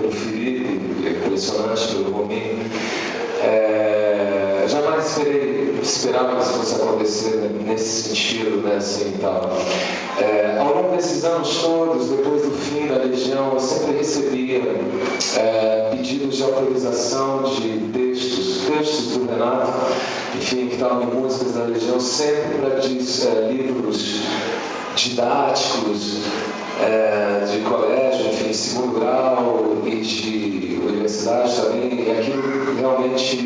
pelo Felipe, é impressionante, pelo Rominho. Jamais esperava que isso fosse acontecer nesse sentido, né, assim, tal. Ao longo desses anos todos, depois do fim da Legião, eu sempre recebia pedidos de autorização de textos do Renato, enfim, que estavam em músicas da Legião, sempre para livros didáticos, de colégio, enfim, segundo grau e de universidade também, e aquilo realmente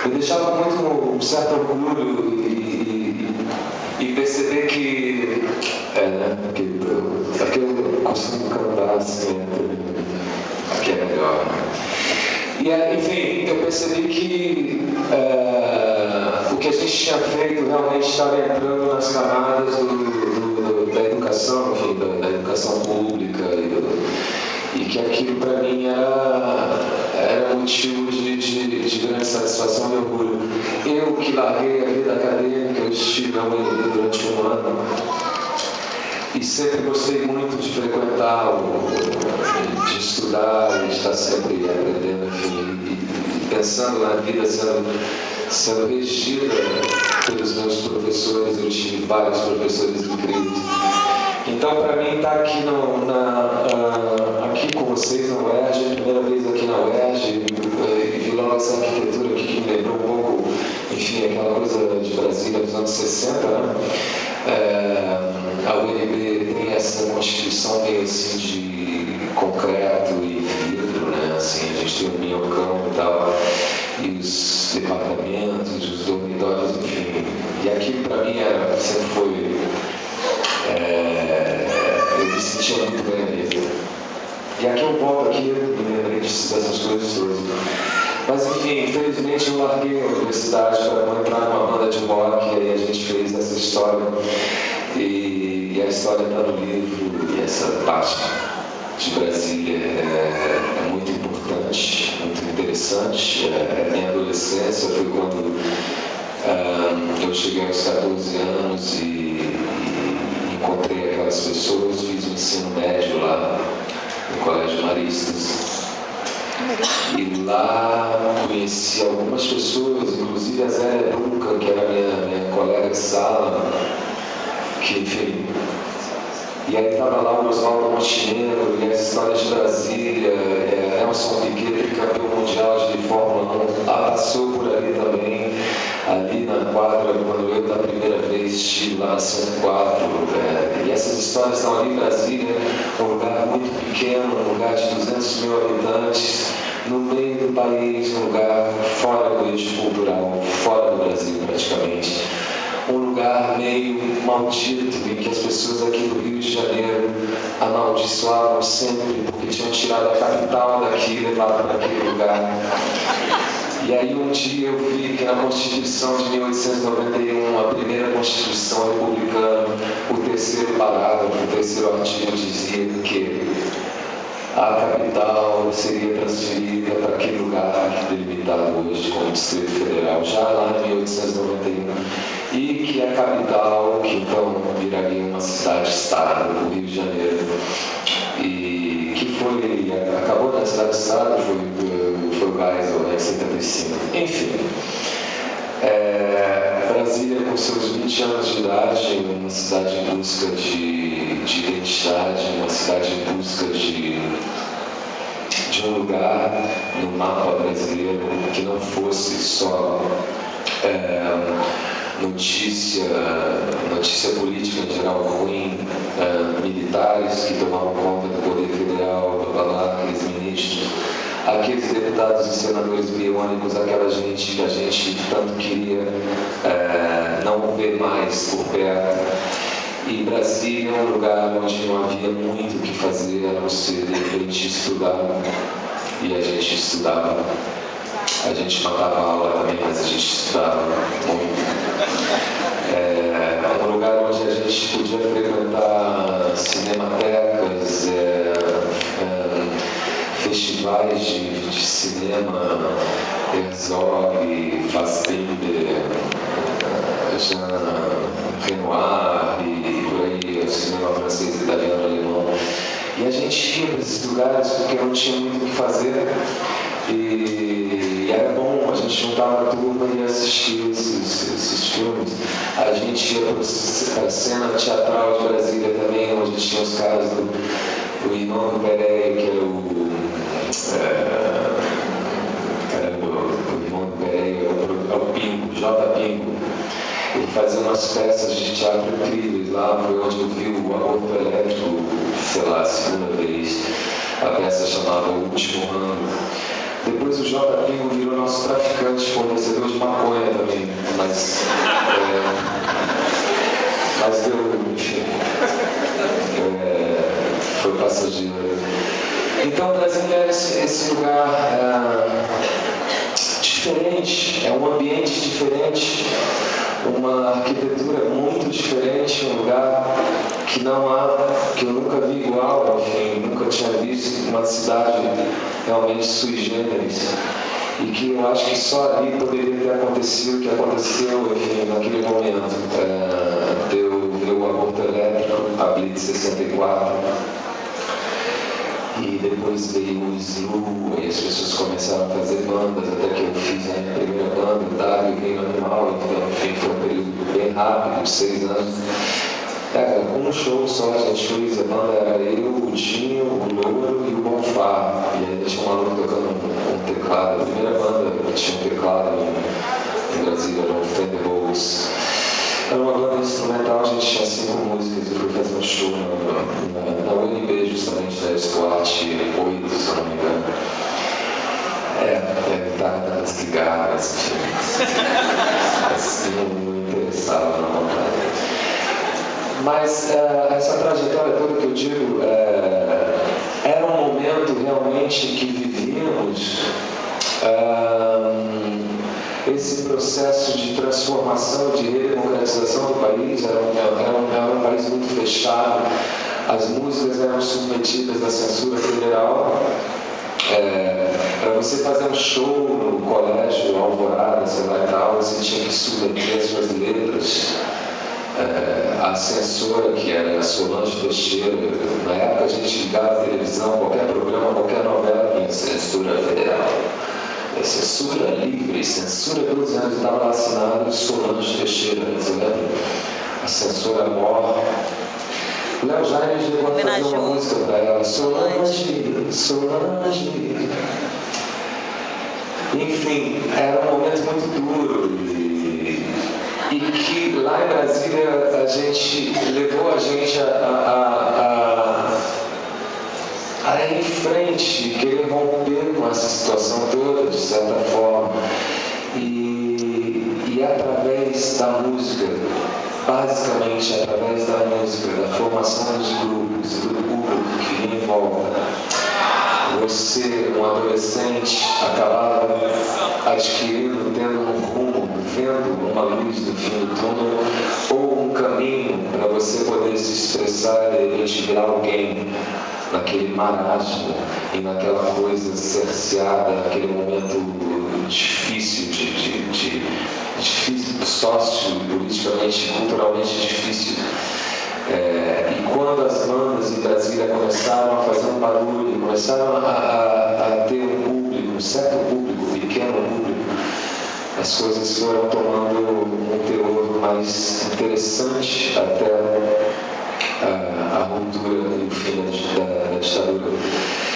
me deixava muito um certo orgulho e perceber que aqui eu costumo cantar assim, aqui é melhor, né? E enfim, eu percebi que o que a gente tinha feito realmente estava entrando nas camadas da educação, enfim, da educação pública, e que aquilo para mim era motivo de grande satisfação e orgulho. Eu que larguei a vida acadêmica, eu estive na UNB durante um ano e sempre gostei muito de frequentar, de estudar, de estar sempre aprendendo, enfim, e pensando na vida, sendo regida pelos meus professores. Eu tive vários professores incríveis. Então, para mim, estar aqui, aqui com vocês na UERJ, a primeira vez aqui na UERJ, e logo essa arquitetura aqui que me lembrou um pouco, enfim, aquela coisa de Brasília dos anos 60, né? A UNB tem essa constituição meio assim de concreto e vidro, né? Assim, a gente tem o minhocão e tal, e os departamentos, os dormitórios, enfim. E aqui, para mim, sempre foi... eu me sentia muito bem ali. E aqui eu volto aqui, me lembrei dessas coisas todas. Mas enfim, infelizmente eu larguei a universidade para entrar numa banda de rock, e aí a gente fez essa história. E a história está no livro, e essa parte de Brasília é muito importante, muito interessante. Minha adolescência foi quando eu cheguei aos 14 anos e encontrei aquelas pessoas, fiz o ensino médio lá no Colégio Maristas. E lá conheci algumas pessoas, inclusive a Zélia Duncan, que era minha colega de sala, que enfim. E aí estava lá o Oswaldo Montenegro, e as histórias de Brasília, Nelson Piquet, campeão mundial de Fórmula 1, passou por ali também, ali na quadra, quando eu da primeira vez estive lá na 104. E essas histórias estão ali em Brasília, um lugar muito pequeno, um lugar de 200 mil habitantes, no meio do país, um lugar fora do eixo cultural, fora do Brasil praticamente. Um lugar meio maldito, em que as pessoas aqui do Rio de Janeiro amaldiçoavam sempre, porque tinham tirado a capital daqui e levado para aquele lugar. E aí um dia eu vi que na Constituição de 1891, a primeira Constituição republicana, o terceiro parágrafo, o terceiro artigo dizia que a capital seria transferida para aquele lugar delimitado hoje como Distrito Federal, já lá em 1891, e que a capital, que então viraria uma cidade-estado, o Rio de Janeiro, e que acabou na cidade-estado, foi o Geisel, né, em 75. Enfim, Brasília, com seus 20 anos de idade, uma cidade em busca de identidade, uma cidade em busca de um lugar no mapa brasileiro que não fosse só notícia política em geral ruim, militares que tomavam conta do poder federal, aqueles ministros, aqueles deputados e senadores biônicos, aquela gente que a gente tanto queria não ver mais por perto. E Brasília é um lugar onde não havia muito o que fazer, a não ser de repente estudar. E a gente estudava. A gente matava aula também, mas a gente estudava muito. É um lugar onde a gente podia frequentar cinematecas, festivais de cinema, Herzog, Fassbinder, Jean Renoir e por aí, o cinema francês, italiano, alemão. E a gente ia para esses lugares porque não tinha muito o que fazer. E era bom, a gente juntava a turma e ia assistir esses filmes. A gente ia para a cena teatral de Brasília também, onde tinha os caras do irmão do Pereira, que era o irmão do Pereira, é o Pingo, J. Pingo. Ele fazia umas peças de teatro incríveis lá, foi onde eu vi o Aborto Elétrico, sei lá, a segunda vez. A peça chamava O Último Ano. Depois o J. Pingo virou nosso traficante, fornecedor de maconha também, mas deu, enfim, foi passageiro. Então Brasília é esse lugar diferente, é um ambiente diferente, uma arquitetura muito diferente, um lugar que eu nunca vi igual, enfim, nunca tinha visto uma cidade realmente sui generis. E que eu acho que só ali poderia ter acontecido o que aconteceu, enfim, naquele momento. Deu o Aborto Elétrico, a Blitz 64, e depois veio o Slu, e as pessoas começaram a fazer bandas, até que eu fiz a minha primeira banda, o W, Reino Animal, então, enfim, foi um período bem rápido, de 6 anos. Um show só a gente fez, a banda era eu, o Dinho, o Louro e o Bonfá. E aí tinha um maluco tocando um teclado. A primeira banda que tinha um teclado em Brasília era o Fender Rhodes. Era uma banda instrumental, a gente tinha 5 músicas. Eu fui fazer um show na UNB, justamente da Estuarte 8, se eu não me engano. A guitarra estava desligada, enfim. Assim, não me interessava na vontade. Mas essa trajetória toda que eu digo, era um momento realmente que vivíamos esse processo de transformação, de redemocratização do país. Era um país muito fechado, as músicas eram submetidas à censura federal. Para você fazer um show no colégio, Alvorada, sei lá e tal, você tinha que submeter as suas letras. A censora, que era a Solange Teixeira, na época a gente ligava a televisão, qualquer programa, qualquer novela vinha censura federal, censura livre, censura 12 anos, estava assinado Solange Teixeira, você lembra? A censora morre. O Léo Jaime chegou a fazer uma música para ela, Solange, Solange. Enfim, era um momento muito duro e que lá em Brasília levou a gente a ir em frente, querer romper com essa situação toda, de certa forma. E através da música, basicamente através da música, da formação dos grupos, do público que vinha em volta, você, um adolescente, acabava adquirindo, tendo um rumo, vendo uma luz no fim do túnel, ou um caminho para você poder se expressar e de repente virar alguém naquele marasmo e naquela coisa cerceada, naquele momento difícil, difícil, sócio-politicamente, culturalmente difícil. E quando as bandas em Brasília começaram a fazer um barulho, começaram a ter um público, um certo público, um pequeno público, as coisas foram tomando um teor mais interessante até a ruptura e o fim da ditadura.